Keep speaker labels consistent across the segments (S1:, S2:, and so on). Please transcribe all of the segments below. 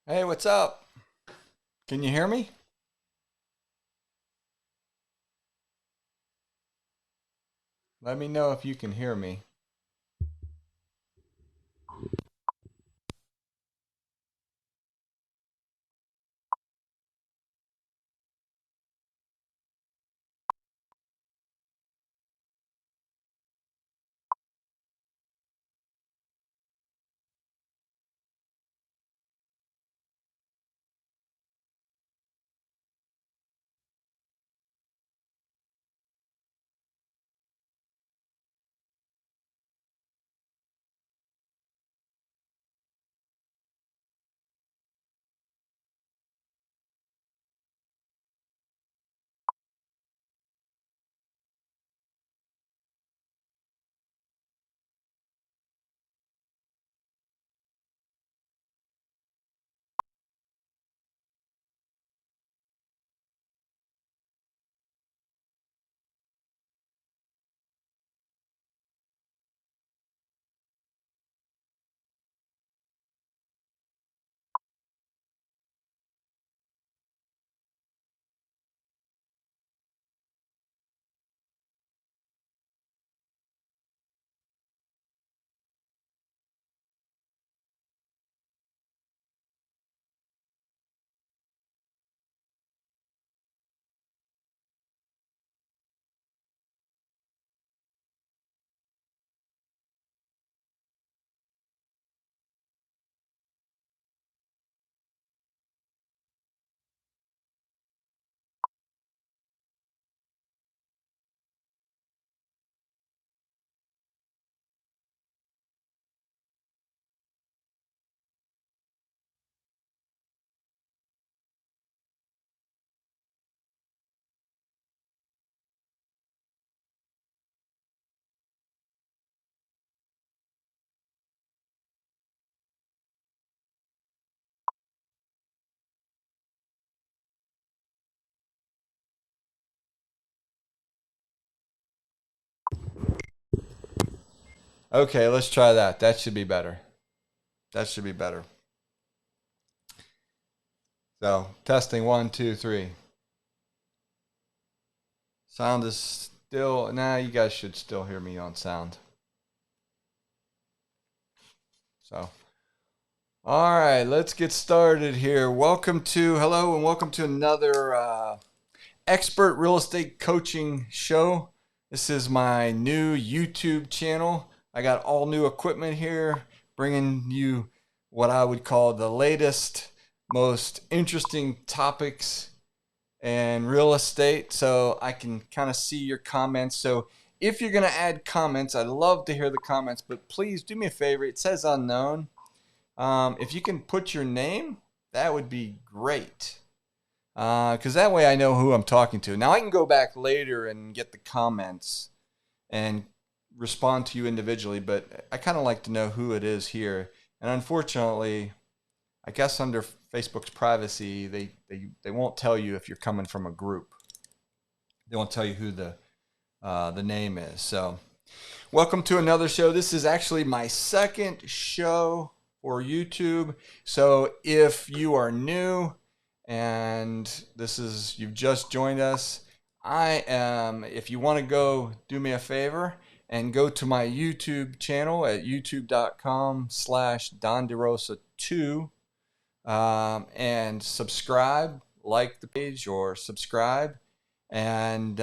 S1: Hey, what's up? Can you hear me? Let me know if you can hear me. Okay, let's try that. That should be better. That should be better. So, testing one, two, three. Sound is still. Nah, you guys should still hear me on sound. So, all right, let's get started here. Hello, and welcome to another expert real estate coaching show. This is my new YouTube channel. I got all new equipment here, bringing you what I would call the latest, most interesting topics in real estate, so I can kind of see your comments. So if you're going to add comments, I'd love to hear the comments, but please do me a favor. It says unknown. If you can put your name, that would be great, because that way I know who I'm talking to. Now I can go back later and get the comments and respond to you individually, but I kind of like to know who it is here. And unfortunately, I guess under Facebook's privacy, they won't tell you if you're coming from a group. They won't tell you who the name is. So, welcome to another show. This is actually my second show for YouTube. So, if you are new and you've just joined us, if you want to go do me a favor and go to my YouTube channel at youtube.com/Don DeRosa 2, and subscribe, like the page or subscribe, and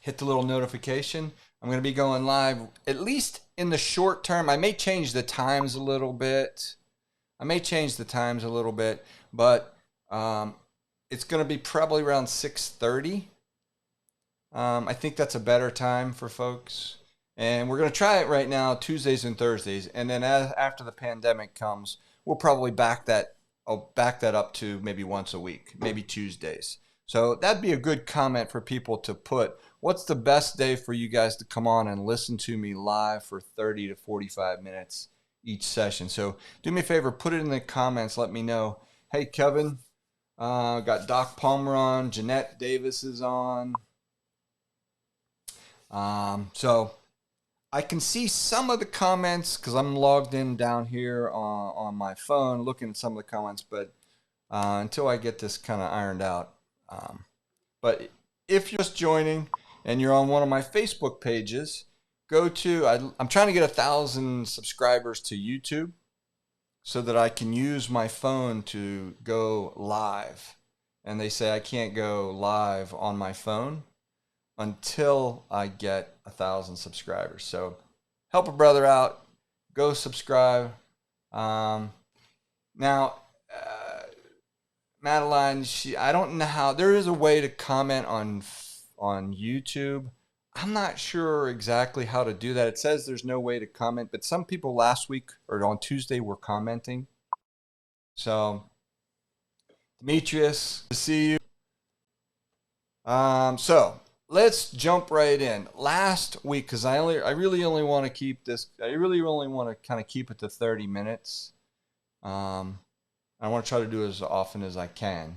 S1: hit the little notification. I'm going to be going live at least in the short term. I may change the times a little bit. But it's going to be probably around 6:30. I think that's a better time for folks. And we're going to try it right now, Tuesdays and Thursdays. And then after the pandemic comes, we'll probably I'll back that up to maybe once a week, maybe Tuesdays. So that'd be a good comment for people to put. What's the best day for you guys to come on and listen to me live for 30 to 45 minutes each session? So do me a favor, put it in the comments. Let me know. Hey, Kevin, got Doc Palmer on. Jeanette Davis is on. So I can see some of the comments because I'm logged in down here on my phone looking at some of the comments, but until I get this kind of ironed out. But if you're just joining and you're on one of my Facebook pages, I'm trying to get 1,000 subscribers to YouTube so that I can use my phone to go live. And they say I can't go live on my phone until I get 1,000 subscribers. So help a brother out. Go subscribe. Now, Madeline, I don't know how. There is a way to comment on YouTube. I'm not sure exactly how to do that. It says there's no way to comment, but some people last week or on Tuesday were commenting. So, Demetrius, to see you. So let's jump right in. Last week, because I really only want to keep this. I really only want to kind of keep it to 30 minutes. I want to try to do it as often as I can.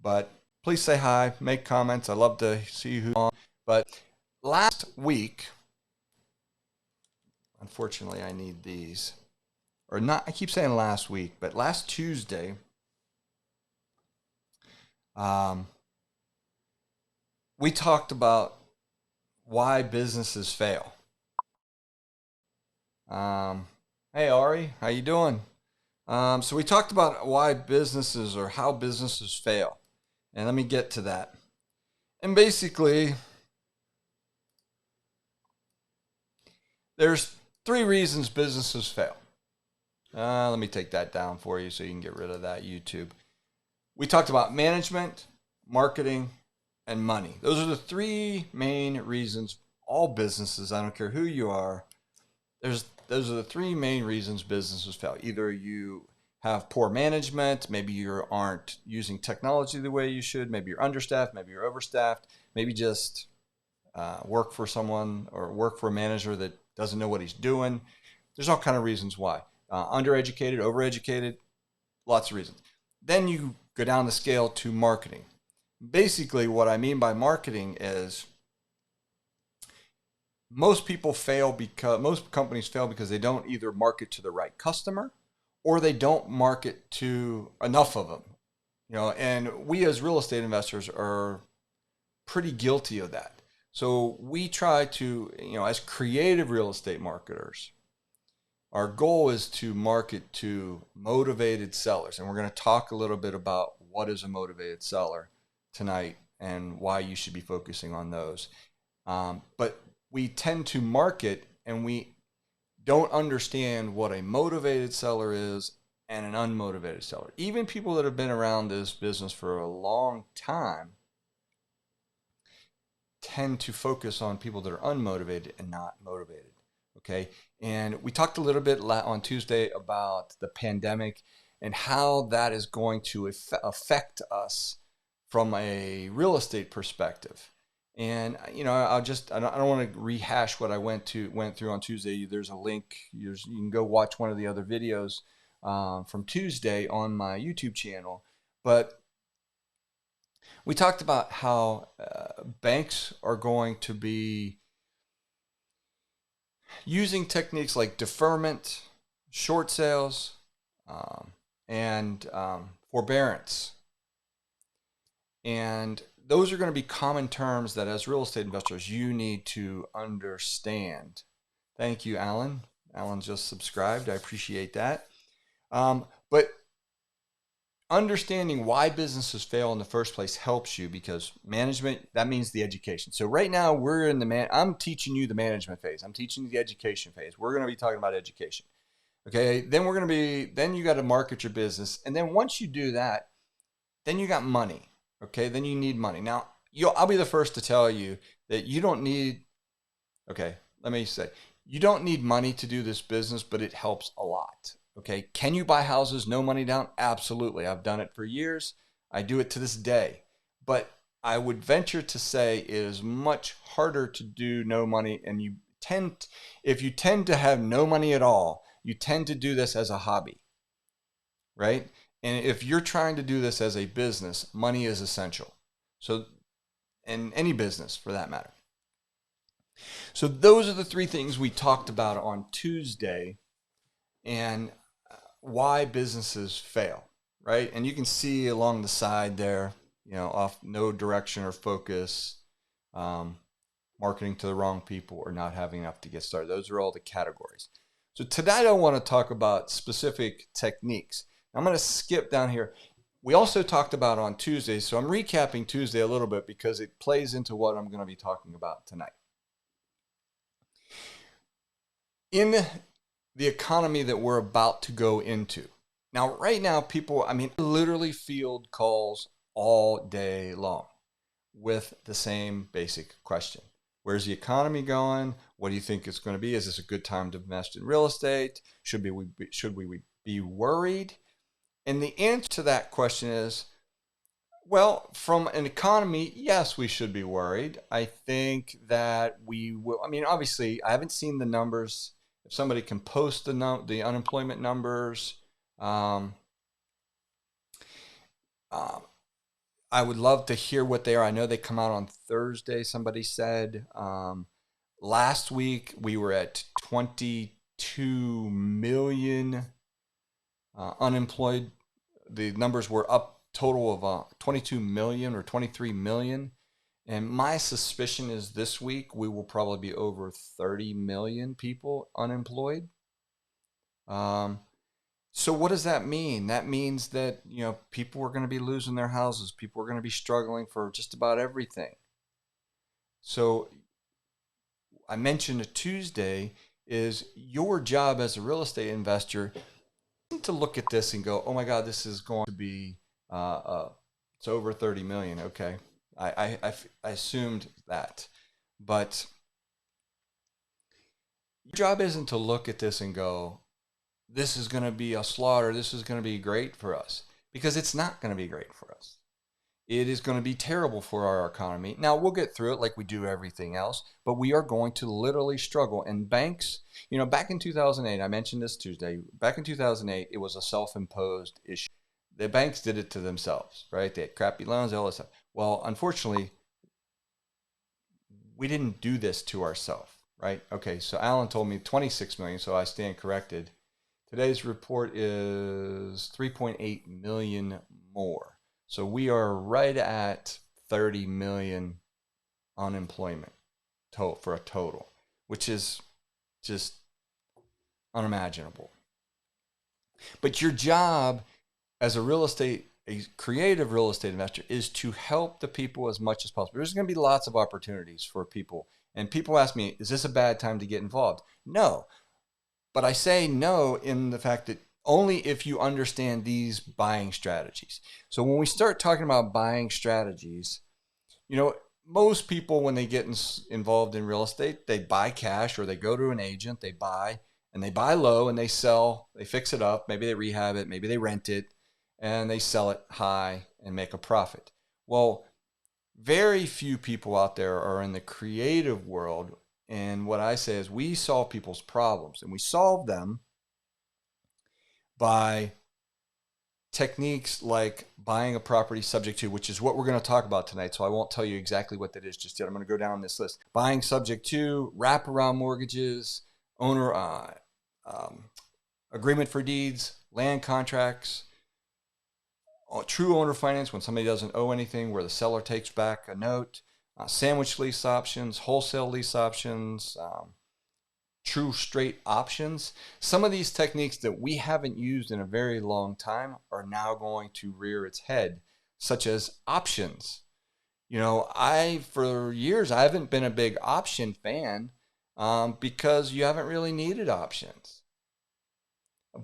S1: But please say hi, make comments. I love to see who's on. But last week, unfortunately, I need these. Or not, I keep saying last week, but last Tuesday, we talked about why businesses fail. Hey, Ari, how you doing? So we talked about why businesses or how businesses fail. And let me get to that. And basically, there's 3 reasons businesses fail. Let me take that down for you so you can get rid of that YouTube. We talked about management, marketing, and money. Those are the 3 main reasons all businesses, I don't care who you are, those are the 3 main reasons businesses fail. Either you have poor management, maybe you aren't using technology the way you should, maybe you're understaffed, maybe you're overstaffed, maybe just work for someone or work for a manager that doesn't know what he's doing. There's all kind of reasons why. Undereducated, overeducated, lots of reasons. Then you go down the scale to marketing. Basically, what I mean by marketing is most companies fail because they don't either market to the right customer or they don't market to enough of them. And we as real estate investors are pretty guilty of that. So we try to, as creative real estate marketers, our goal is to market to motivated sellers. And we're going to talk a little bit about what is a motivated seller tonight and why you should be focusing on those. But we tend to market and we don't understand what a motivated seller is and an unmotivated seller. Even people that have been around this business for a long time tend to focus on people that are unmotivated and not motivated. Okay. And we talked a little bit on Tuesday about the pandemic and how that is going to affect us from a real estate perspective. And I don't want to rehash what I went through on Tuesday. There's a link. You can go watch one of the other videos from Tuesday on my YouTube channel. But we talked about how banks are going to be using techniques like deferment, short sales, and forbearance. And those are going to be common terms that as real estate investors, you need to understand. Thank you, Alan. Alan just subscribed. I appreciate that. But understanding why businesses fail in the first place helps you because management, that means the education. So right now we're in I'm teaching you the management phase. I'm teaching you the education phase. We're going to be talking about education. Okay. Then then you got to market your business. And then once you do that, then you got money. Okay. Then you need money. Now I'll be the first to tell you that you don't need, let me say, you don't need money to do this business, but it helps a lot. Okay. Can you buy houses, no money down? Absolutely. I've done it for years. I do it to this day. But I would venture to say it is much harder to do no money. And if you tend to have no money at all, you tend to do this as a hobby, right? And if you're trying to do this as a business, money is essential. So, in any business for that matter. So those are the three things we talked about on Tuesday, and why businesses fail, right? And you can see along the side there, off no direction or focus, um, marketing to the wrong people, or not having enough to get started. Those are all the categories. So tonight I want to talk about specific techniques. I'm going to skip down here. We also talked about on Tuesday, so I'm recapping Tuesday a little bit because it plays into what I'm going to be talking about tonight. In the economy that we're about to go into. Now, right now, people, literally field calls all day long with the same basic question. Where's the economy going? What do you think it's going to be? Is this a good time to invest in real estate? Should we be worried? And the answer to that question is, well, from an economy, yes, we should be worried. I think that we will. Obviously, I haven't seen the numbers. If somebody can post the unemployment numbers, um, I would love to hear what they are. I know they come out on Thursday, somebody said. Last week, we were at 22 million unemployed. The numbers were up total of 22 million or 23 million. And my suspicion is this week we will probably be over 30 million people unemployed. So what does that mean? That means that, people are going to be losing their houses. People are going to be struggling for just about everything. So I mentioned Tuesday is your job as a real estate investor to look at this and go, oh my God, this is going to be, it's over 30 million. Okay. I assumed that. But your job isn't to look at this and go, this is going to be a slaughter. This is going to be great for us, because it's not going to be great for us. It is going to be terrible for our economy. Now, we'll get through it like we do everything else, but we are going to literally struggle. And banks, back in 2008, I mentioned this Tuesday, back in 2008, it was a self-imposed issue. The banks did it to themselves, right? They had crappy loans, all this stuff. Well, unfortunately, we didn't do this to ourselves, right? Okay, so Alan told me 26 million, so I stand corrected. Today's report is 3.8 million more. So we are right at 30 million unemployment for a total, which is just unimaginable. But your job as a creative real estate investor is to help the people as much as possible. There's going to be lots of opportunities for people. And people ask me, is this a bad time to get involved? No. But I say no in the fact that only if you understand these buying strategies. So when we start talking about buying strategies, most people, when they get involved in real estate, they buy cash or they go to an agent, they buy low and they sell, they fix it up. Maybe they rehab it, maybe they rent it, and they sell it high and make a profit. Well, very few people out there are in the creative world. And what I say is we solve people's problems, and we solve them by techniques like buying a property subject to, which is what we're going to talk about tonight. So I won't tell you exactly what that is just yet. I'm going to go down this list. Buying subject to, wraparound mortgages, owner agreement for deeds, land contracts, true owner finance when somebody doesn't owe anything, where the seller takes back a note, sandwich lease options, wholesale lease options, true straight options. Some of these techniques that we haven't used in a very long time are now going to rear its head, such as options. For years, I haven't been a big option fan because you haven't really needed options.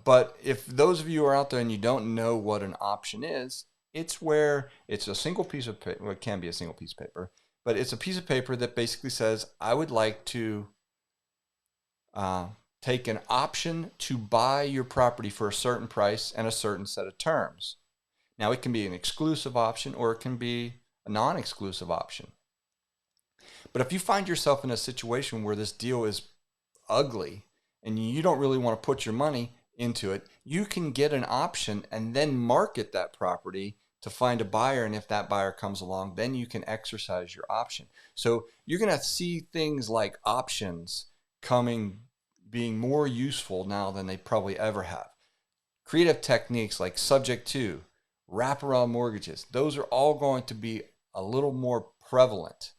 S1: But if those of you are out there and you don't know what an option is, it's where it's a single piece of paper. Well, it can be a single piece of paper, but it's a piece of paper that basically says, I would like to take an option to buy your property for a certain price and a certain set of terms. Now, it can be an exclusive option or it can be a non-exclusive option. But if you find yourself in a situation where this deal is ugly and you don't really want to put your money into it, you can get an option and then market that property to find a buyer. And if that buyer comes along, then you can exercise your option. So you're going to see things like options being more useful now than they probably ever have. Creative techniques like subject to, wraparound mortgages, those are all going to be a little more prevalent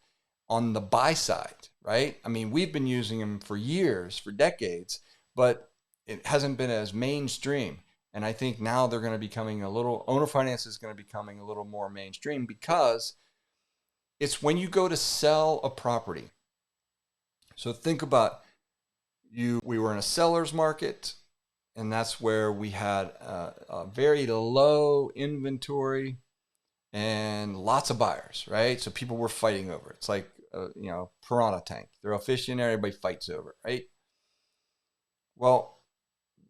S1: on the buy side, right? I mean, we've been using them for years, for decades, but it hasn't been as mainstream. And I think now they're going to be becoming owner finance is going to be becoming a little more mainstream, because it's when you go to sell a property. So think about we were in a seller's market, and that's where we had a very low inventory and lots of buyers, right? So people were fighting over it. It's like, piranha tank. They're a fish in there, everybody fights over it, right? Well,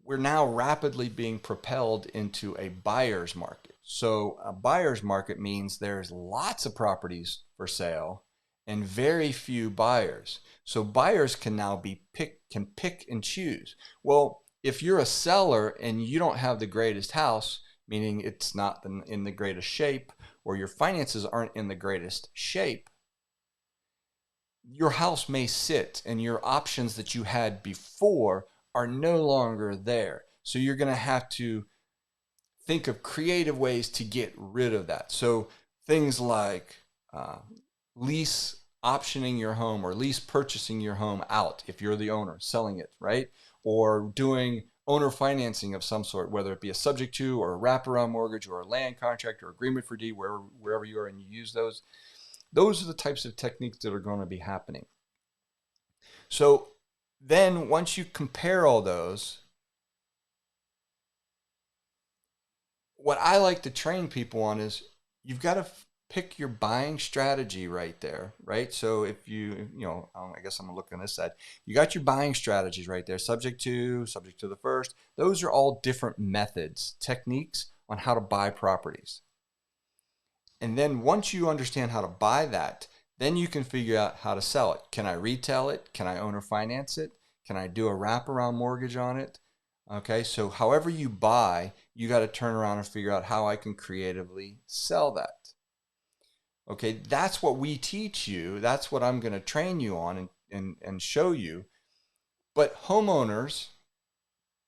S1: we're now rapidly being propelled into a buyer's market. So a buyer's market means there's lots of properties for sale and very few buyers. So buyers can now pick and choose. Well, if you're a seller and you don't have the greatest house, meaning it's not in the greatest shape, or your finances aren't in the greatest shape, your house may sit and your options that you had before are no longer there. So you're going to have to think of creative ways to get rid of that. So things like lease optioning your home, or lease purchasing your home out if you're the owner selling it, right? Or doing owner financing of some sort, whether it be a subject to or a wraparound mortgage or a land contract or agreement for deed, wherever you are and you use those. Those are the types of techniques that are going to be happening. So then once you compare all those, what I like to train people on is you've got to pick your buying strategy right there, right? So if I guess I'm going to look on this side. You got your buying strategies right there, subject to the first. Those are all different methods, techniques on how to buy properties. And then once you understand how to buy that, then you can figure out how to sell it. Can I retail it? Can I owner finance it? Can I do a wraparound mortgage on it? Okay, so however you buy, you got to turn around and figure out how I can creatively sell that. Okay, that's what we teach you. That's what I'm going to train you on and show you. But homeowners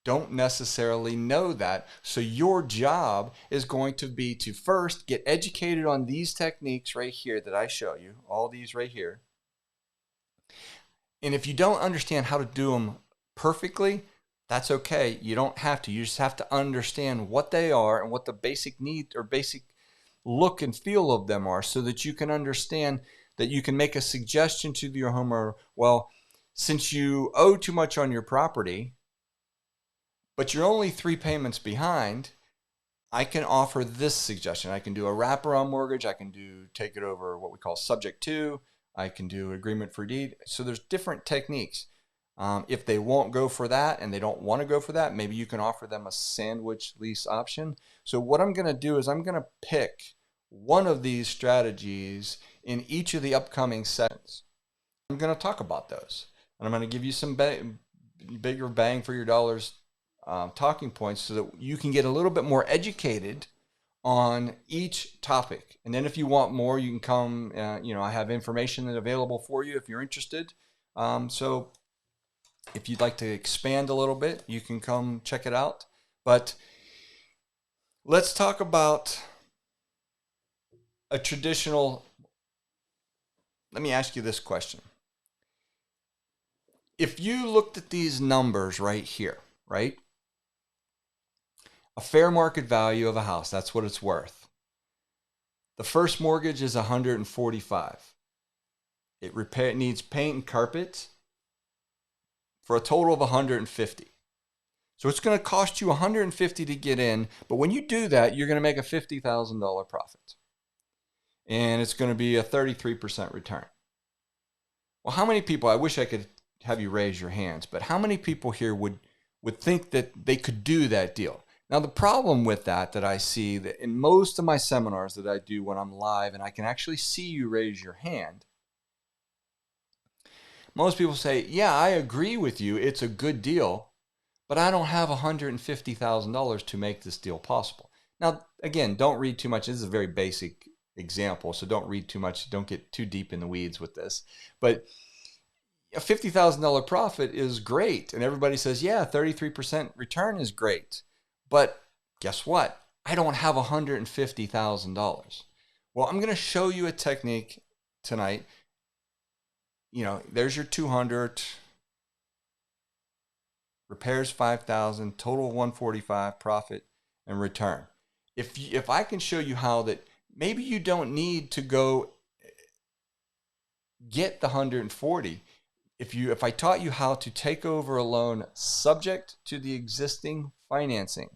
S1: don't necessarily know that. So your job is going to be to first get educated on these techniques right here that I show you, all these right here. And if you don't understand how to do them perfectly, that's okay. You don't have to. You just have to understand what they are and what the basic need or basic look and feel of them are, so that you can understand that you can make a suggestion to your homeowner. Well, since you owe too much on your property, but you're only 3 payments behind, I can offer this suggestion. I can do a wraparound mortgage. I can take it over what we call subject to. I can do agreement for deed. So there's different techniques. If they won't go for that and they don't want to go for that, maybe you can offer them a sandwich lease option. So what I'm going to do is I'm going to pick one of these strategies in each of the upcoming sessions. I'm going to talk about those, and I'm going to give you some bigger bang for your dollars talking points, so that you can get a little bit more educated on each topic. And then if you want more, you can come, I have information that's available for you if you're interested. So if you'd like to expand a little bit, you can come check it out. But let's talk about a traditional. Let me ask you this question. If you looked at these numbers right here, right? A fair market value of a house, that's what it's worth. The first mortgage is $145. It needs paint and carpet for a total of $150. So it's going to cost you $150 to get in, but when you do that, you're going to make a $50,000 profit. And it's going to be a 33% return. Well, how many people, I wish I could have you raise your hands, but how many people here would think that they could do that deal? Now, the problem with that I see that in most of my seminars that I do when I'm live and I can actually see you raise your hand, most people say, yeah, I agree with you. It's a good deal, but I don't have $150,000 to make this deal possible. Now, again, don't read too much. This is a very basic example, so don't read too much. Don't get too deep in the weeds with this. But a $50,000 profit is great. And everybody says, yeah, 33% return is great. But guess what? I don't have $150,000. Well, I'm going to show you a technique tonight. You know, there's your 200, repairs 5,000, total 145, profit and return. If I can show you how that maybe you don't need to go get the 140. If I taught you how to take over a loan subject to the existing financing,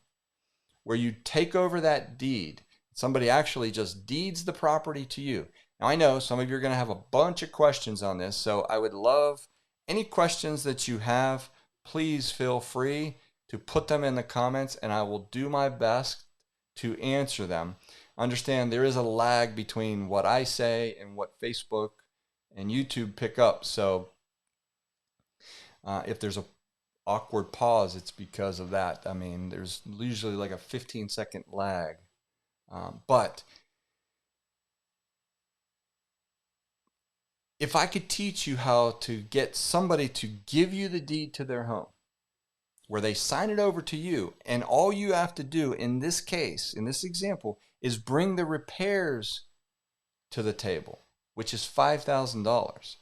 S1: where you take over that deed, somebody actually just deeds the property to you. Now, I know some of you are going to have a bunch of questions on this, so I would love any questions that you have. Please feel free to put them in the comments, and I will do my best to answer them. Understand there is a lag between what I say and what Facebook and YouTube pick up. So if there's a awkward pause, it's because of that. I mean, there's usually like a 15-second lag. But if I could teach you how to get somebody to give you the deed to their home, where they sign it over to you, and all you have to do in this case, in this example, is bring the repairs to the table, which is $5,000.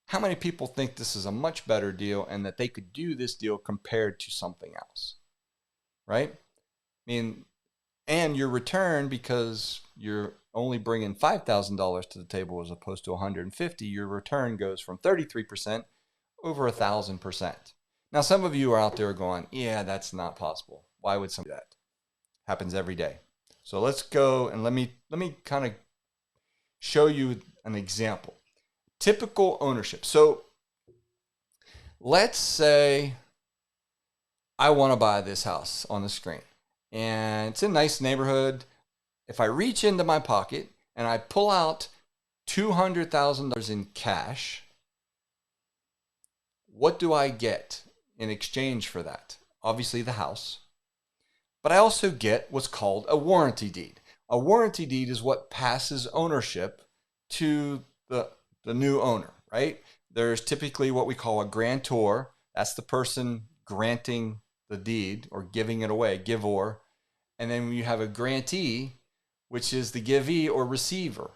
S1: How many people think this is a much better deal and that they could do this deal compared to something else, right? I mean, and your return, because you're only bringing $5,000 to the table as opposed to 150, your return goes from 33% over 1,000%. Now, some of you are out there going, yeah, that's not possible. Why would somebody do that? Happens every day. So let's go and let me kind of show you an example. Typical ownership. So let's say I want to buy this house on the screen, and it's a nice neighborhood. If I reach into my pocket and I pull out $200,000 in cash, what do I get in exchange for that? Obviously the house, but I also get what's called a warranty deed. A warranty deed is what passes ownership to the new owner, right? There's typically what we call a grantor. That's the person granting the deed or giving it away, givor. And then you have a grantee, which is the givee or receiver,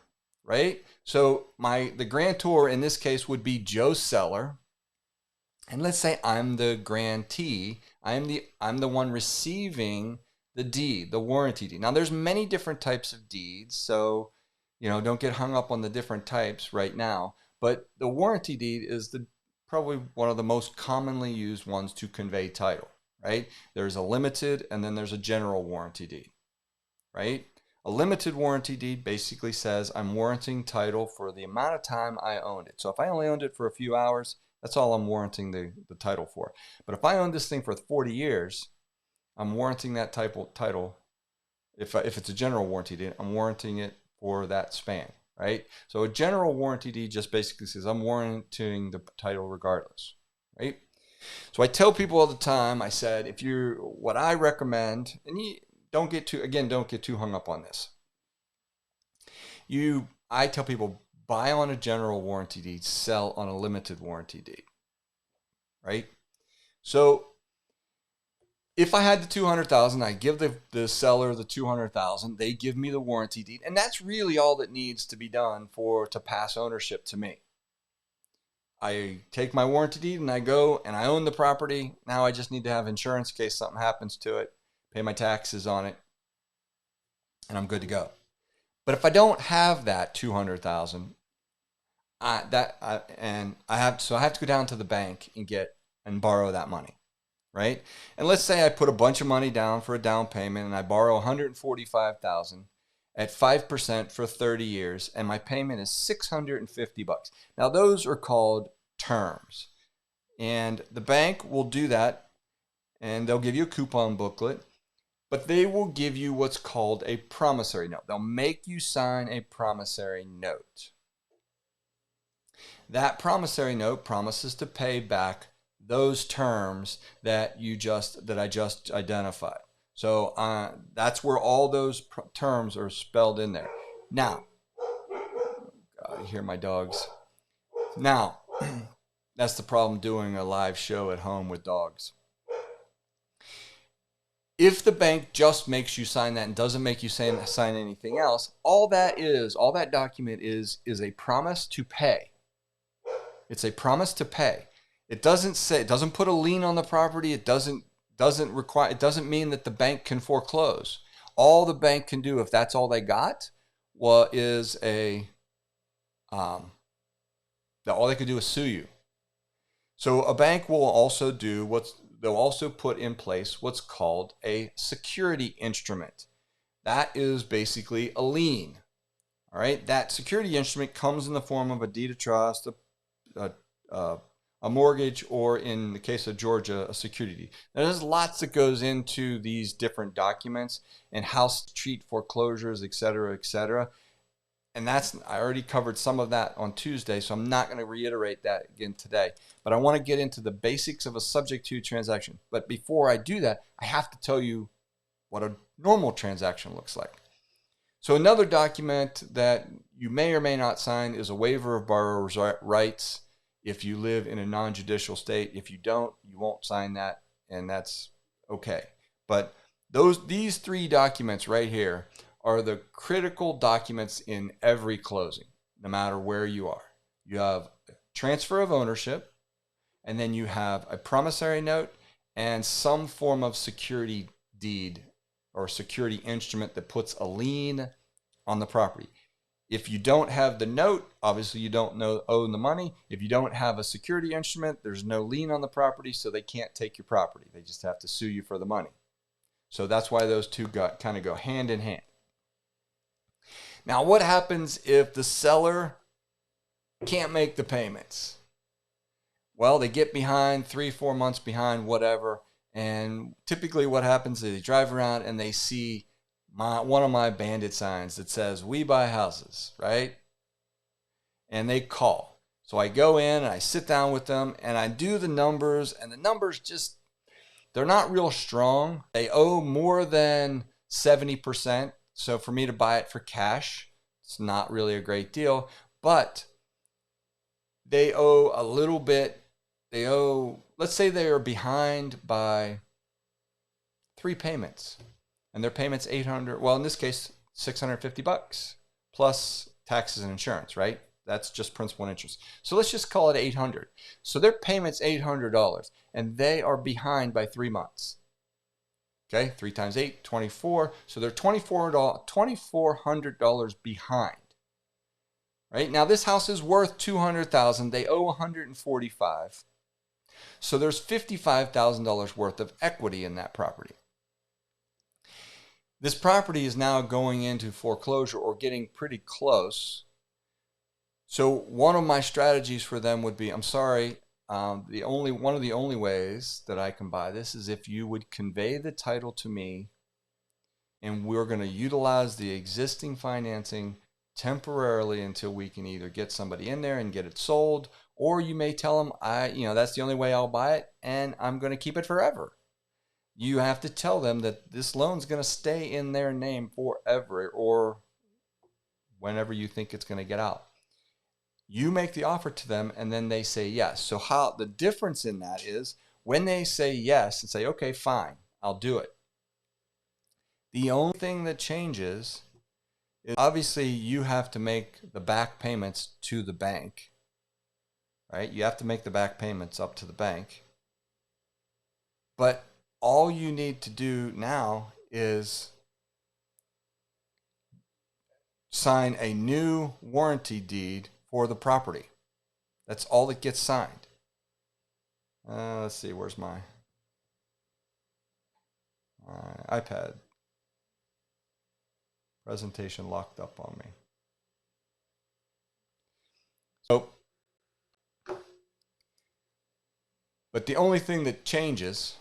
S1: right? So the grantor in this case would be Joe Seller. And let's say I'm the grantee. I'm the one receiving the deed, the warranty deed. Now there's many different types of deeds, so don't get hung up on the different types right now. But the warranty deed is probably one of the most commonly used ones to convey title, right? There's a limited and then there's a general warranty deed, right? A limited warranty deed basically says I'm warranting title for the amount of time I owned it. So if I only owned it for a few hours, that's all I'm warranting the title for. But if I own this thing for 40 years, I'm warranting that title. If it's a general warranty deed, I'm warranting it for that span, right? So a general warranty deed just basically says I'm warranting the title regardless, right? So I tell people all the time, I said, what I recommend, and you don't get too hung up on this. I tell people, buy on a general warranty deed, sell on a limited warranty deed, right? So if I had the 200,000, I give the seller the 200,000. They give me the warranty deed, and that's really all that needs to be done to pass ownership to me. I take my warranty deed and I go and I own the property. Now I just need to have insurance in case something happens to it, pay my taxes on it, and I'm good to go. But if I don't have that 200,000, I have to go down to the bank and borrow that money, right? And let's say I put a bunch of money down for a down payment and I borrow 145,000 at 5% for 30 years, and my payment is $650. Now those are called terms, and the bank will do that, and they'll give you a coupon booklet, but they will give you what's called a promissory note. They'll make you sign a promissory note. That promissory note promises to pay back those terms that I just identified. So that's where all those terms are spelled in there. Now, you hear my dogs. Now, that's the problem doing a live show at home with dogs. If the bank just makes you sign that and doesn't make you sign anything else, all that document is a promise to pay. It's a promise to pay. It doesn't put a lien on the property. It doesn't mean that the bank can foreclose. All the bank can do, if that's all they got, all they could do is sue you. So a bank will also they'll also put in place what's called a security instrument. That is basically a lien. All right. That security instrument comes in the form of a deed of trust, a mortgage, or in the case of Georgia, a security deed. Now, there's lots that goes into these different documents and how to treat foreclosures, et cetera, et cetera. And I already covered some of that on Tuesday, so I'm not going to reiterate that again today. But I want to get into the basics of a subject to transaction. But before I do that, I have to tell you what a normal transaction looks like. So another document that you may or may not sign is a waiver of borrower's rights if you live in a non-judicial state. If you don't, you won't sign that, and that's okay. But these three documents right here are the critical documents in every closing, no matter where you are. You have transfer of ownership, and then you have a promissory note and some form of security deed or security instrument that puts a lien on the property. If you don't have the note, obviously you don't own the money. If you don't have a security instrument, there's no lien on the property, so they can't take your property. They just have to sue you for the money. So that's why those two kind of go hand in hand. Now, what happens if the seller can't make the payments? Well, they get behind 3-4 months behind, whatever. And typically what happens is they drive around and they see one of my bandit signs that says, "We buy houses," right? And they call. So I go in and I sit down with them and I do the numbers, and the numbers they're not real strong. They owe more than 70%. So for me to buy it for cash, it's not really a great deal, but they owe a little bit. Let's say they are behind by 3 payments, and their payment's $800. Well, in this case, $650 plus taxes and insurance, right? That's just principal and interest. So let's just call it $800. So their payment's $800, and they are behind by 3 months. Okay, 3 times 8, 24. So they're $2,400 behind. Right? Now this house is worth $200,000. They owe $145,000. So there's $55,000 worth of equity in that property. This property is now going into foreclosure or getting pretty close. So one of my strategies for them would be, I'm sorry, one of the only ways that I can buy this is if you would convey the title to me, and we're going to utilize the existing financing temporarily until we can either get somebody in there and get it sold, or you may tell them, that's the only way I'll buy it, and I'm going to keep it forever. You have to tell them that this loan's going to stay in their name forever, or whenever you think it's going to get out. You make the offer to them, and then they say yes. So how the difference in that is when they say yes and say, okay, fine, I'll do it. The only thing that changes is obviously you have to make the back payments to the bank, right? You have to make the back payments up to the bank. But all you need to do now is sign a new warranty deed for the property. That's all that gets signed. Let's see, where's my iPad? Presentation locked up on me. So, but the only thing that changes,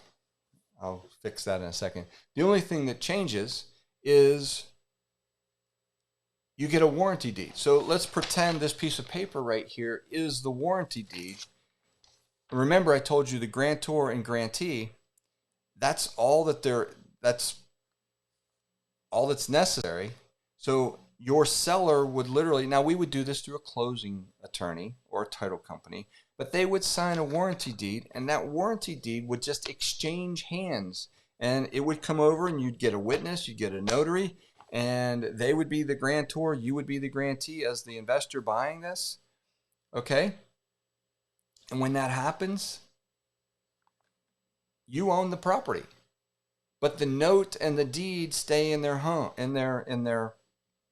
S1: I'll fix that in a second. The only thing that changes is you get a warranty deed. So let's pretend this piece of paper right here is the warranty deed. Remember, I told you the grantor and grantee, that's all that that's all that's necessary. So your seller would literally, now we would do this through a closing attorney or a title company, but they would sign a warranty deed, and that warranty deed would just exchange hands. And it would come over, and you'd get a witness, you'd get a notary, and they would be the grantor, you would be the grantee as the investor buying this. Okay? And when that happens, you own the property. But the note and the deed stay in their home, in their,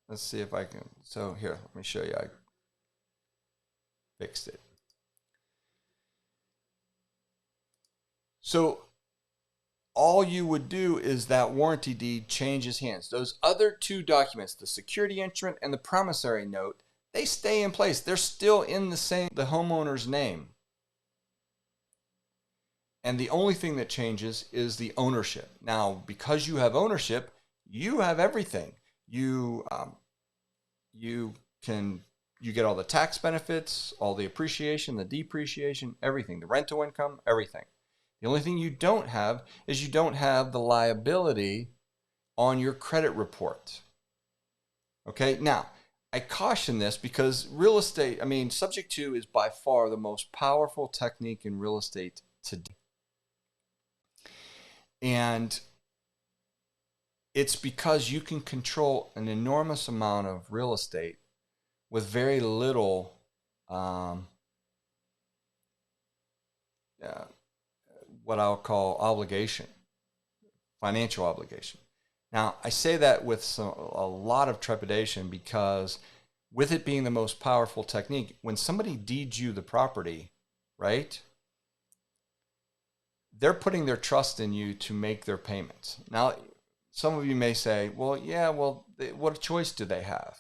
S1: let's see if I can, so here, let me show you. I fixed it. So all you would do is that warranty deed changes hands. Those other two documents, the security instrument and the promissory note, they stay in place. They're still in the homeowner's name. And the only thing that changes is the ownership. Now, because you have ownership, you have everything. You get all the tax benefits, all the appreciation, the depreciation, everything, the rental income, everything. The only thing you don't have is you don't have the liability on your credit report. Okay, now I caution this because real estate, subject to is by far the most powerful technique in real estate today. And it's because you can control an enormous amount of real estate with very little what I'll call obligation, financial obligation. Now, I say that with a lot of trepidation because with it being the most powerful technique, when somebody deeds you the property, right, they're putting their trust in you to make their payments. Now, some of you may say, what choice do they have?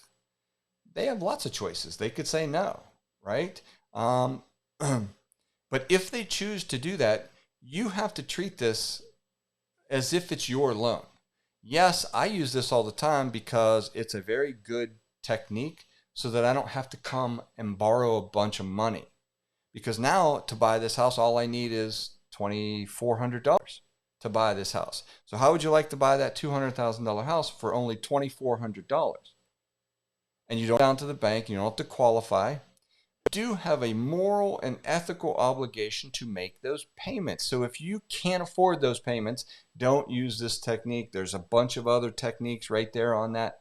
S1: They have lots of choices. They could say no, right? But if they choose to do that, you have to treat this as if it's your loan. Yes, I use this all the time because it's a very good technique so that I don't have to come and borrow a bunch of money. Because now to buy this house, all I need is $2,400 to buy this house. So how would you like to buy that $200,000 house for only $2,400? And you don't go down to the bank, you don't have to qualify. You do have a moral and ethical obligation to make those payments. So if you can't afford those payments, don't use this technique. There's a bunch of other techniques right there on that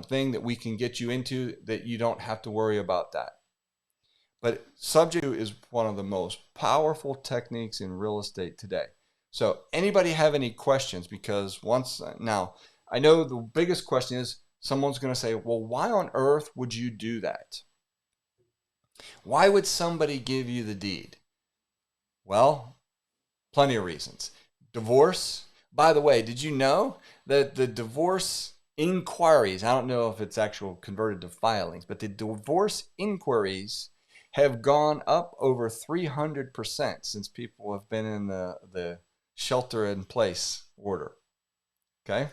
S1: thing that we can get you into that you don't have to worry about that. But subject to is one of the most powerful techniques in real estate today. So anybody have any questions? Because now I know the biggest question is someone's going to say, well, why on earth would you do that? Why would somebody give you the deed? Well, plenty of reasons. Divorce. By the way, did you know that the divorce inquiries, I don't know if it's actual converted to filings, but the divorce inquiries have gone up over 300% since people have been in the shelter in place order. Okay?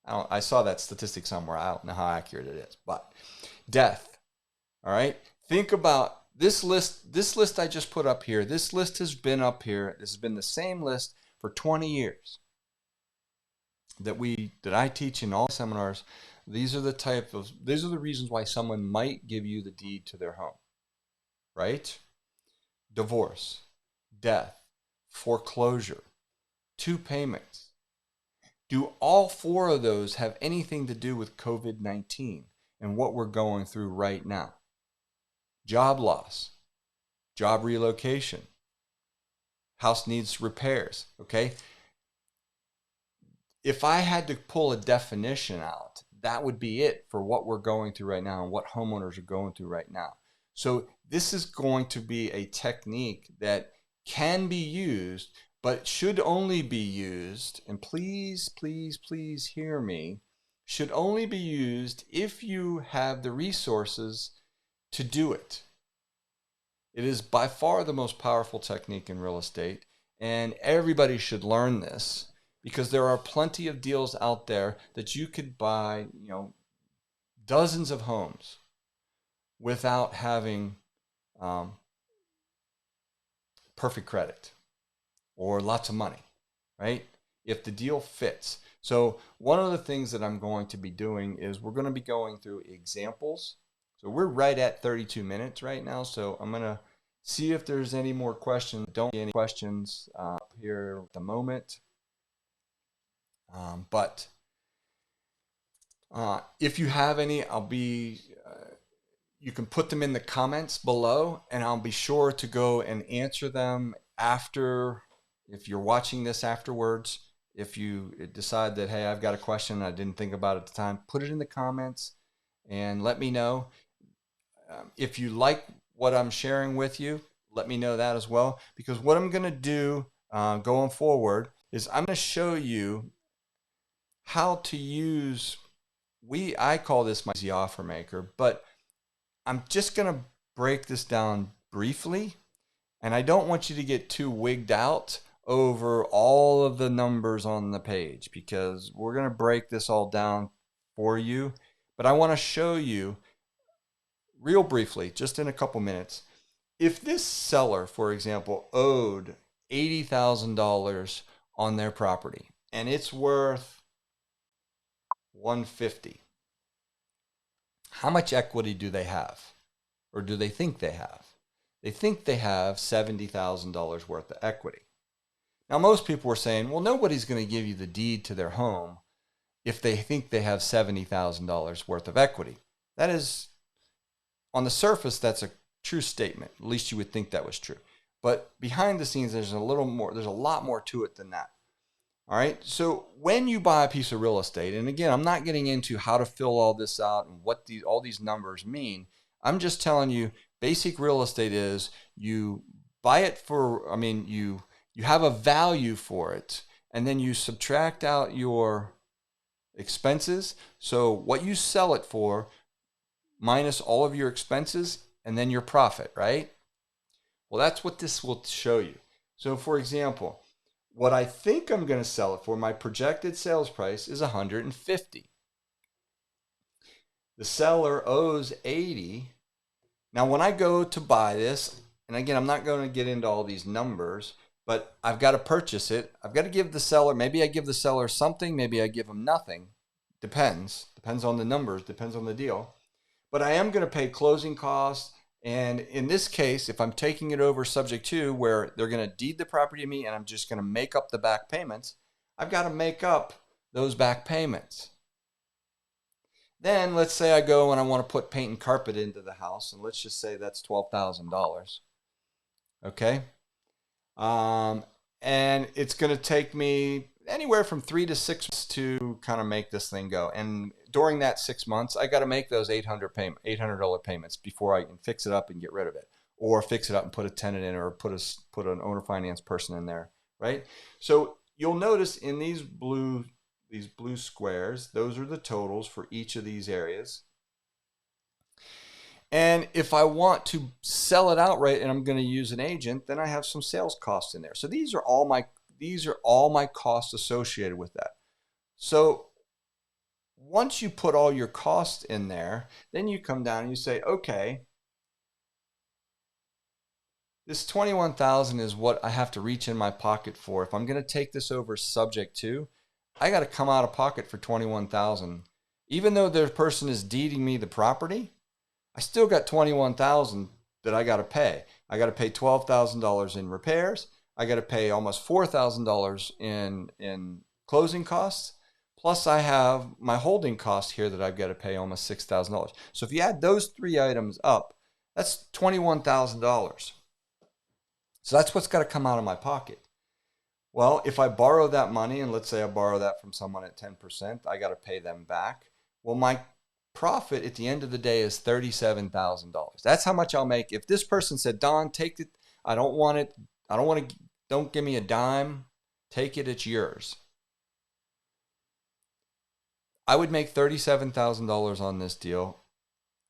S1: I saw that statistic somewhere. I don't know how accurate it is, but death. All right? Think about this list. This list I just put up here. This list has been up here. This has been the same list for 20 years that I teach in all seminars. These are the reasons why someone might give you the deed to their home. Right? Divorce, death, foreclosure, 2 payments. Do all 4 of those have anything to do with COVID-19 and what we're going through right now? Job loss, job relocation, house needs repairs, okay? If I had to pull a definition out, that would be it for what we're going through right now and what homeowners are going through right now. So this is going to be a technique that can be used, but should only be used, and please, please, please hear me, should only be used if you have the resources to do it. It is by far the most powerful technique in real estate, and everybody should learn this because there are plenty of deals out there that you could buy, dozens of homes without having perfect credit or lots of money, right? if the deal fits. So one of the things that I'm going to be doing is we're going to be going through examples. So we're right at 32 minutes right now. So I'm going to see if there's any more questions. Don't see any questions up here at the moment. But if you have any, you can put them in the comments below, and I'll be sure to go and answer them after, if you're watching this afterwards. If you decide that, hey, I've got a question I didn't think about at the time, put it in the comments and let me know. If you like what I'm sharing with you, let me know that as well. Because what I'm going to do going forward is I'm going to show you how to use, I call this my easy offer maker, but I'm just going to break this down briefly. And I don't want you to get too wigged out over all of the numbers on the page, because we're going to break this all down for you. But I want to show you real briefly, just in a couple minutes, if this seller, for example, owed $80,000 on their property and it's worth $150,000, how much equity do they have? Or do they think they have? They think they have $70,000 worth of equity. Now, most people were saying, well, nobody's going to give you the deed to their home if they think they have $70,000 worth of equity. That is, on the surface, that's a true statement. At least you would think that was true. But behind the scenes, there's a lot more to it than that. All right. So when you buy a piece of real estate, and again, I'm not getting into how to fill all this out and what all these numbers mean. I'm just telling you, basic real estate is you buy it for, you have a value for it, and then you subtract out your expenses. So what you sell it for minus all of your expenses and then your profit, right? Well, that's what this will show you. So for example, what I think I'm going to sell it for, my projected sales price is $150,000. The seller owes $80,000. Now, when I go to buy this, and again, I'm not going to get into all these numbers, but I've got to purchase it. I've got to give the seller, maybe I give the seller something, maybe I give them nothing. Depends on the numbers, depends on the deal. But I am going to pay closing costs. And in this case, if I'm taking it over subject to, where they're going to deed the property to me and I'm just going to make up the back payments, I've got to make up those back payments. Then let's say I go and I want to put paint and carpet into the house, and let's just say that's $12,000. Okay. And it's going to take me anywhere from 3 to 6 months to kind of make this thing go. And during that 6 months, I got to make those $800 payments before I can fix it up and get rid of it, or fix it up and put a tenant in, or put an owner finance person in there, right? So you'll notice in these blue squares, those are the totals for each of these areas. And if I want to sell it outright and I'm going to use an agent, then I have some sales costs in there. So these are all my costs associated with that. So once you put all your costs in there, then you come down and you say, okay, this $21,000 is what I have to reach in my pocket for. If I'm going to take this over subject to, I got to come out of pocket for $21,000. Even though the person is deeding me the property, I still got $21,000 that I got to pay. I got to pay $12,000 in repairs. I got to pay almost $4,000 in closing costs. Plus I have my holding cost here that I've got to pay almost $6,000. So if you add those three items up, that's $21,000. So that's what's got to come out of my pocket. Well, if I borrow that money, and let's say I borrow that from someone at 10%, I got to pay them back. Well, my profit at the end of the day is $37,000. That's how much I'll make. If this person said, Don, take it. I don't want it. Don't give me a dime. Take it. It's yours. I would make $37,000 on this deal,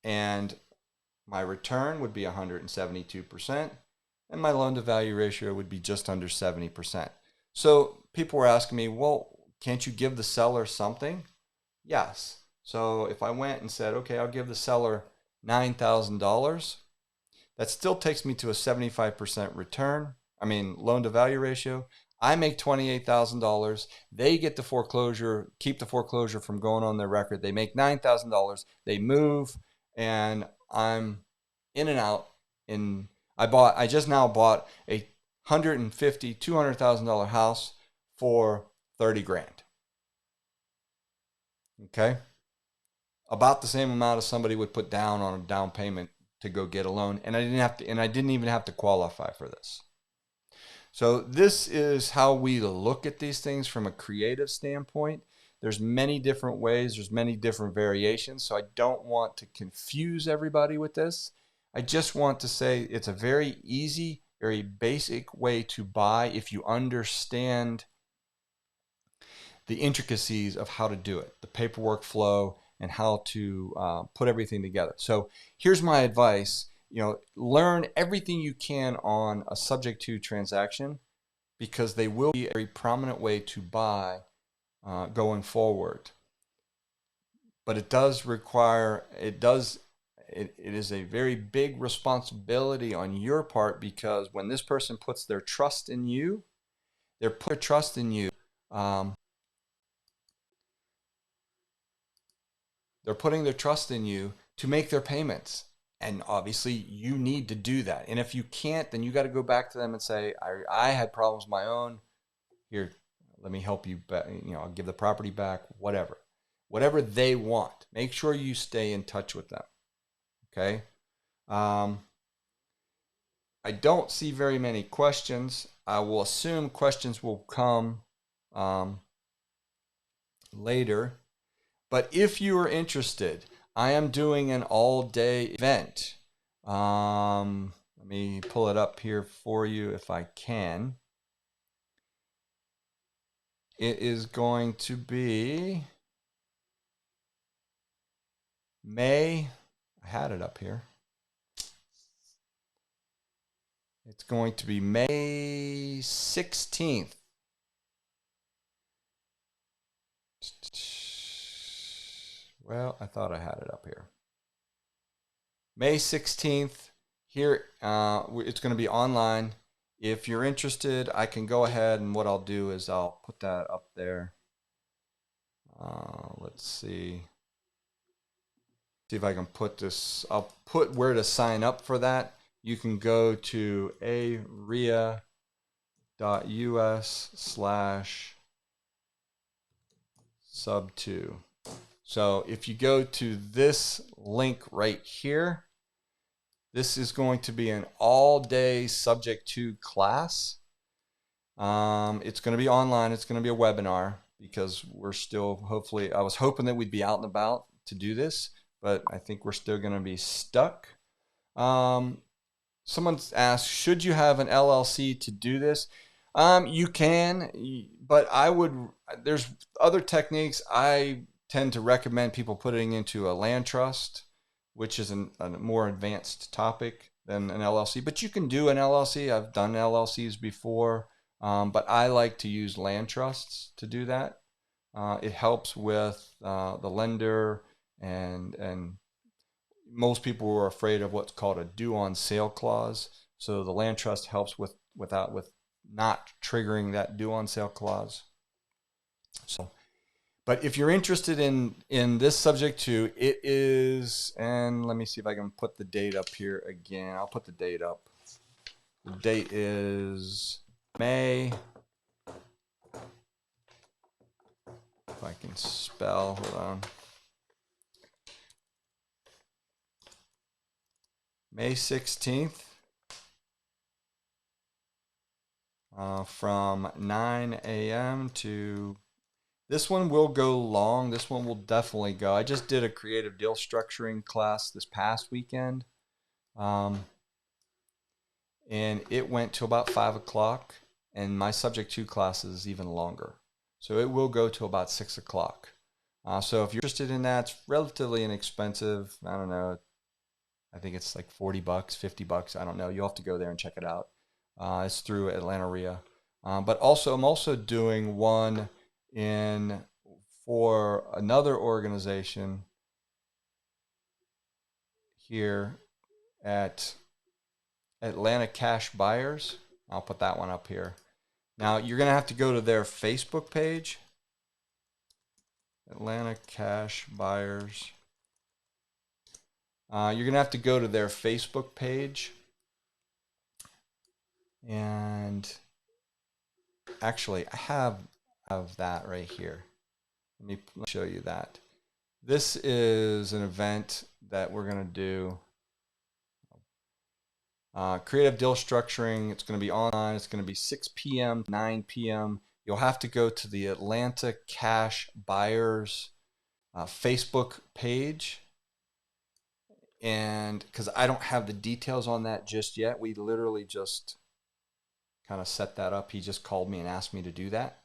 S1: and my return would be 172%, and my loan to value ratio would be just under 70%. So people were asking me, well, can't you give the seller something? Yes. So if I went and said, okay, I'll give the seller $9,000, that still takes me to a 75% loan to value ratio. I make $28,000. They get the foreclosure, keep the foreclosure from going on their record. They make $9,000. They move, and I'm in and out. I just now bought a $150,000-$200,000 house for 30 grand. Okay, about the same amount as somebody would put down on a down payment to go get a loan, and I didn't even have to qualify for this. So this is how we look at these things from a creative standpoint. There's many different ways, there's many different variations, so I don't want to confuse everybody with this. I just want to say it's a very easy, very basic way to buy if you understand the intricacies of how to do it, the paperwork flow, and how to put everything together. So here's my advice. Learn everything you can on a subject to transaction, because they will be a very prominent way to buy going forward. But it does require, it is a very big responsibility on your part, because when this person puts their trust in you, they're putting trust in you. They're putting their trust in you to make their payments. And obviously you need to do that. And if you can't, then you got to go back to them and say, I had problems of my own. Here, let me help you. I'll give the property back, whatever they want. Make sure you stay in touch with them. Okay. I don't see very many questions. I will assume questions will come later. But if you are interested, I am doing an all-day event. Let me pull it up here for you if I can. It is going to be May. I had it up here. It's going to be May 16th. Well, I thought I had it up here. May 16th. Here, it's going to be online. If you're interested, I can go ahead, and what I'll do is I'll put that up there. Let's see. See if I can put this. I'll put where to sign up for that. You can go to aria.us/sub2. So if you go to this link right here, this is going to be an all-day subject to class. It's going to be online. It's going to be a webinar, because we're still, hopefully, I was hoping that we'd be out and about to do this, but I think we're still going to be stuck. Someone's asked, should you have an LLC to do this? You can, but there's other techniques. I tend to recommend people putting into a land trust, which is a more advanced topic than an LLC. But you can do an LLC. I've done LLCs before, but I like to use land trusts to do that. It helps with the lender, and most people were afraid of what's called a due on sale clause. So the land trust helps with not triggering that due on sale clause. So, but if you're interested in this subject too, it is, and let me see if I can put the date up here again. I'll put the date up. The date is May. If I can spell, hold on. May 16th. From 9 a.m. to, this one will go long. This one will definitely go. I just did a creative deal structuring class this past weekend. And it went to about 5 o'clock, and my subject to class is even longer. So it will go to about 6 o'clock. So if you're interested in that, it's relatively inexpensive. I don't know. I think it's like $40, $50. I don't know. You'll have to go there and check it out. It's through Atlanta RIA. But also, I'm also doing one for another organization here at Atlanta Cash Buyers. I'll put that one up here. Now, you're going to have to go to their Facebook page, Atlanta Cash Buyers. You're going to have to go to their Facebook page. And actually, I have that right here. Let me show you that. This is an event that we're going to do. Creative deal structuring. It's going to be online. It's going to be 6 p.m. 9 p.m. You'll have to go to the Atlanta Cash Buyers Facebook page. And because I don't have the details on that just yet, we literally just kind of set that up. He just called me and asked me to do that.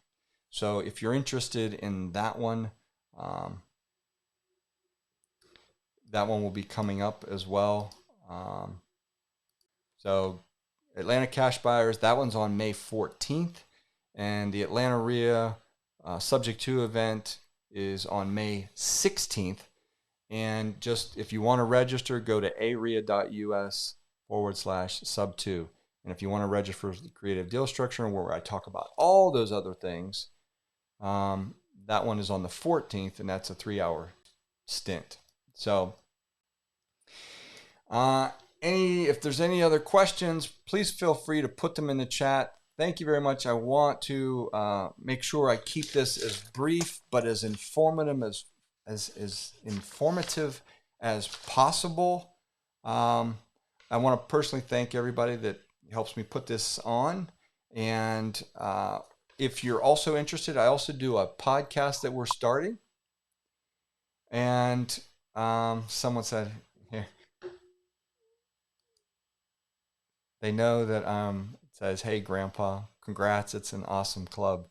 S1: So if you're interested in that one will be coming up as well. So Atlanta Cash Buyers, that one's on May 14th. And the Atlanta RIA Subject to event is on May 16th. And just if you want to register, go to aria.us/sub2. And if you want to register for the creative deal structure, where I talk about all those other things, that one is on the 14th, and that's a 3-hour stint. So if there's any other questions, please feel free to put them in the chat. Thank you very much. I want to make sure I keep this as brief but as informative as possible. I want to personally thank everybody that helps me put this on. And if you're also interested, I also do a podcast that we're starting. And someone said, here, they know that it says, hey, Grandpa, congrats. It's an awesome club.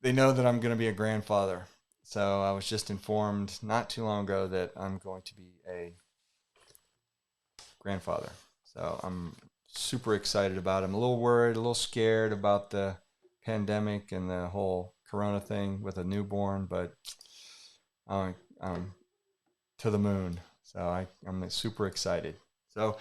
S1: They know that I'm going to be a grandfather. So I was just informed not too long ago that I'm going to be a grandfather. So I'm super excited about it. I'm a little worried, a little scared about the pandemic and the whole corona thing with a newborn, but I'm to the moon. So I'm super excited. So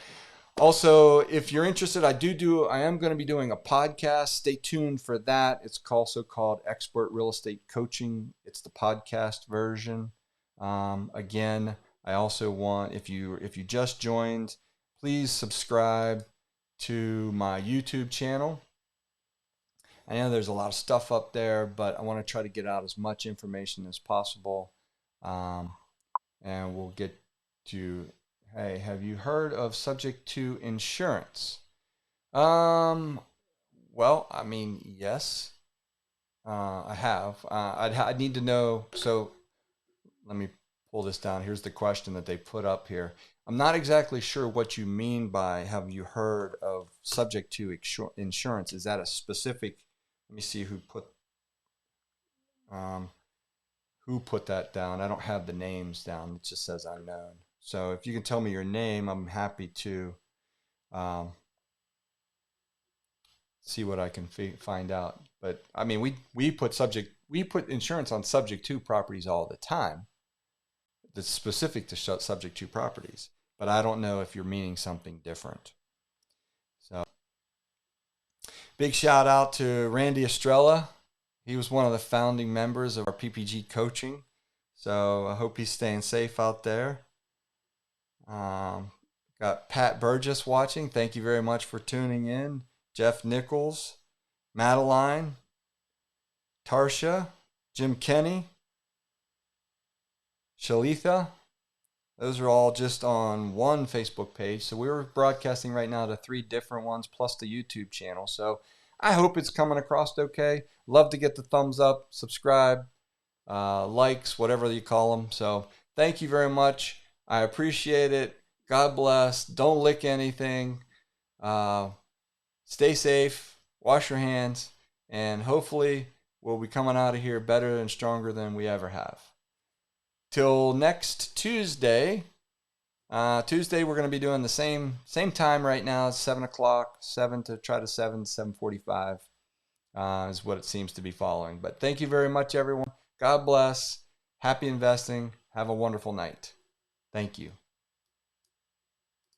S1: also, if you're interested, I am going to be doing a podcast. Stay tuned for that. It's also called Expert Real Estate Coaching. It's the podcast version. Again, I also want, if you just joined, please subscribe to my YouTube channel. I know there's a lot of stuff up there, but I want to try to get out as much information as possible. And we'll get to, hey, have you heard of subject to insurance? Well, I mean, yes, I have. I'd need to know. So let me pull this down. Here's the question that they put up here. I'm not exactly sure what you mean by have you heard of subject to insurance. Is that a specific? Let me see who put that down. I don't have the names down. It just says unknown. So if you can tell me your name, I'm happy to see what I can find out. But I mean, we put insurance on subject to properties all the time. That's specific to subject to properties. But I don't know if you're meaning something different. So big shout out to Randy Estrella. He was one of the founding members of our PPG coaching. So I hope he's staying safe out there. Got Pat Burgess watching. Thank you very much for tuning in. Jeff Nichols, Madeline, Tarsha, Jim Kenny, Shalitha. Those are all just on one Facebook page. So we're broadcasting right now to 3 different ones plus the YouTube channel. So I hope it's coming across okay. Love to get the thumbs up, subscribe, likes, whatever you call them. So thank you very much. I appreciate it. God bless. Don't lick anything. Stay safe. Wash your hands. And hopefully we'll be coming out of here better and stronger than we ever have. Till next Tuesday. Tuesday we're going to be doing the same time right now. It's 7 o'clock. 7:45 is what it seems to be following. But thank you very much, everyone. God bless. Happy investing. Have a wonderful night. Thank you.